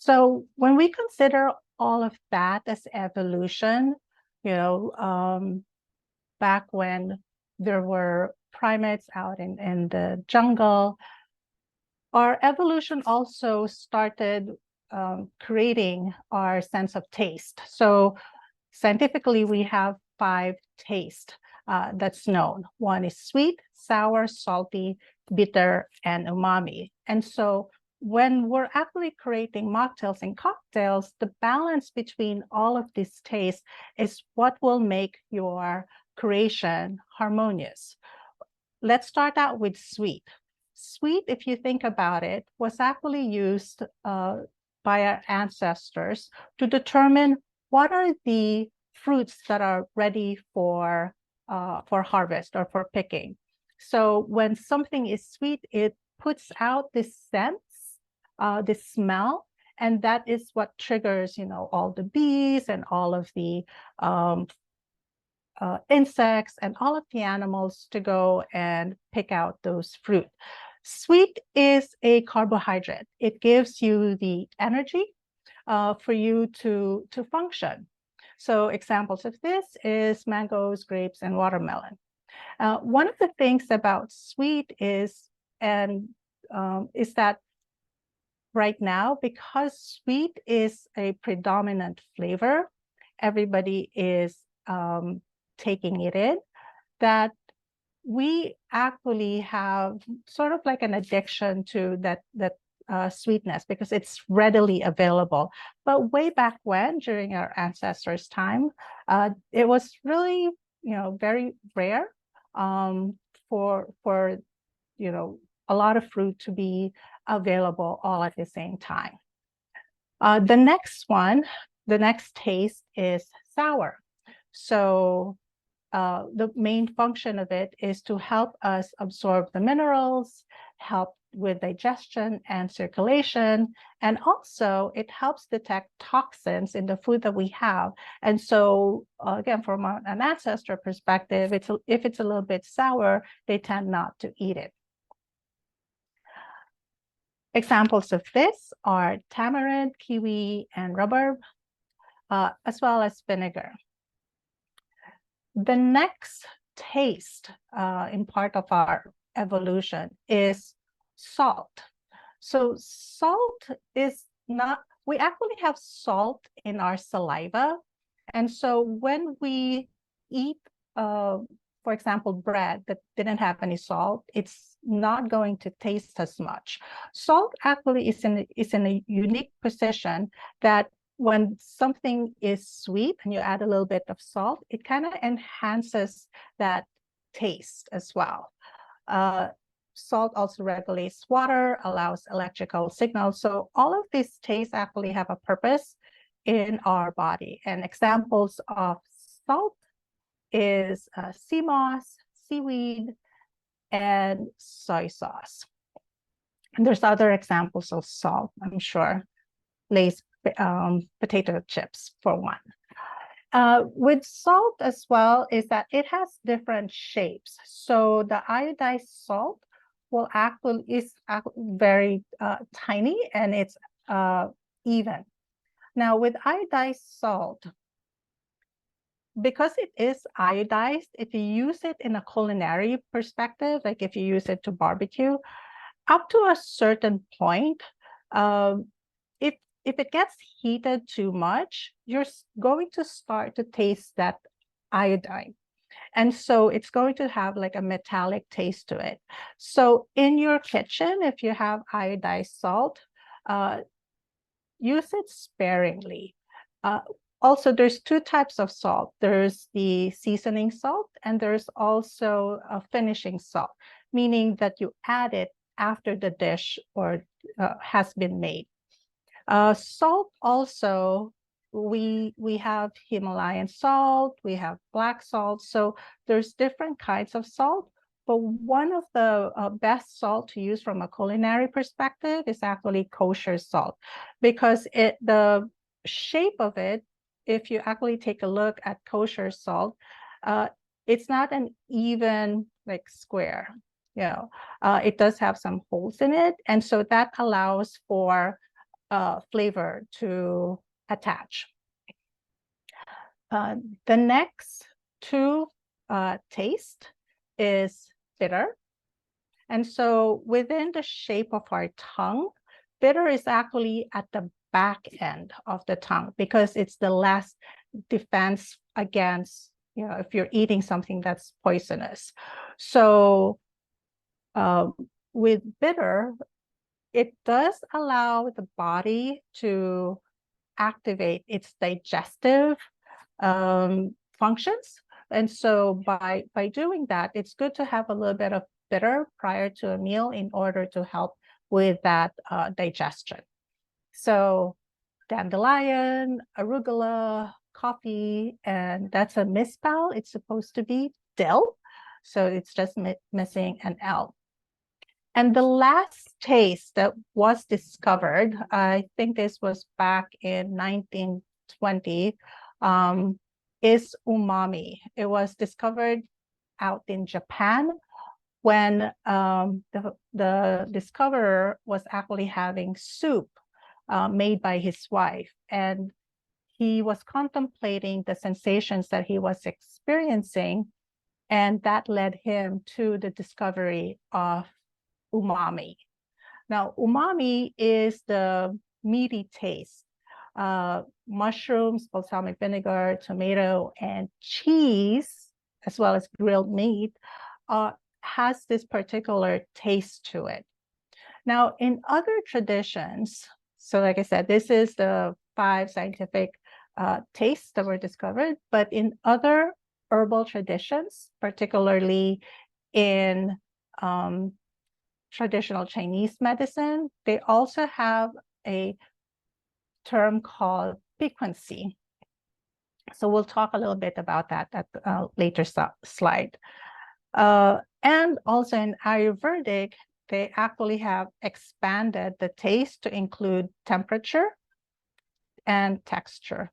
So when we consider all of that as evolution, you know, back when there were primates out in the jungle, our evolution also started creating our sense of taste. So scientifically, we have 5 tastes that's known. One is sweet, sour, salty, bitter, and umami. And so when we're actually creating mocktails and cocktails, the balance between all of these tastes is what will make your creation harmonious. Let's start out with sweet. Sweet, if you think about it, was actually used by our ancestors to determine what are the fruits that are ready for harvest or for picking. So when something is sweet, it puts out this sense, this smell, and that is what triggers, all the bees and all of the insects and all of the animals to go and pick out those fruit. Sweet is a carbohydrate. It gives you the energy for you to function. So examples of this is mangoes, grapes, and watermelon. One of the things about sweet is that right now, because sweet is a predominant flavor, everybody is taking it in, that we actually have sort of like an addiction to that sweetness because it's readily available. But way back when, during our ancestors' time, it was really, very rare for a lot of fruit to be available all at the same time. The next taste is sour. So the main function of it is to help us absorb the minerals, help with digestion and circulation, and also it helps detect toxins in the food that we have. And so, again, from an ancestor perspective, if it's a little bit sour, they tend not to eat it. Examples of this are tamarind, kiwi, and rhubarb, as well as vinegar. The next taste in part of our evolution is salt. So salt is not, we actually have salt in our saliva. And so when we eat, for example, bread that didn't have any salt, it's not going to taste as much. Salt actually is in a unique position that when something is sweet and you add a little bit of salt, it kind of enhances that taste as well. Salt also regulates water, allows electrical signals. So all of these tastes actually have a purpose in our body. And examples of salt is sea moss, seaweed, and soy sauce. And there's other examples of salt, I'm sure. Lay's potato chips, for one. With salt as well is that it has different shapes. So the iodized salt is very tiny, and it's even. Now with iodized salt, because it is iodized, if you use it in a culinary perspective, like if you use it to barbecue, up to a certain point, if it gets heated too much, you're going to start to taste that iodine. And so it's going to have like a metallic taste to it. So in your kitchen, if you have iodized salt, use it sparingly. Also, there's 2 types of salt. There's the seasoning salt, and there's also a finishing salt, meaning that you add it after the dish or has been made. Salt also, we have Himalayan salt, we have black salt. So there's different kinds of salt, but one of the best salt to use from a culinary perspective is actually kosher salt, because the shape of it, if you actually take a look at kosher salt, it's not an even like square. It does have some holes in it, and so that allows for flavor to attach. The next two taste is bitter. And so within the shape of our tongue, bitter is actually at the back end of the tongue because it's the last defense against, if you're eating something that's poisonous. So with bitter, it does allow the body to activate its digestive functions. And so by doing that, it's good to have a little bit of bitter prior to a meal in order to help with that digestion. So dandelion, arugula, coffee, and that's a misspell. It's supposed to be dill. So it's just missing an L. And the last taste that was discovered, I think this was back in 1920, is umami. It was discovered out in Japan when the discoverer was actually having soup made by his wife. And he was contemplating the sensations that he was experiencing, and that led him to the discovery of umami. Now, umami is the meaty taste. Mushrooms, balsamic vinegar, tomato, and cheese, as well as grilled meat, has this particular taste to it. Now, in other traditions, so like I said, this is the 5 scientific tastes that were discovered, but in other herbal traditions, particularly in traditional Chinese medicine, they also have a term called piquancy. So we'll talk a little bit about that at a later slide. And also in Ayurvedic, they actually have expanded the taste to include temperature and texture.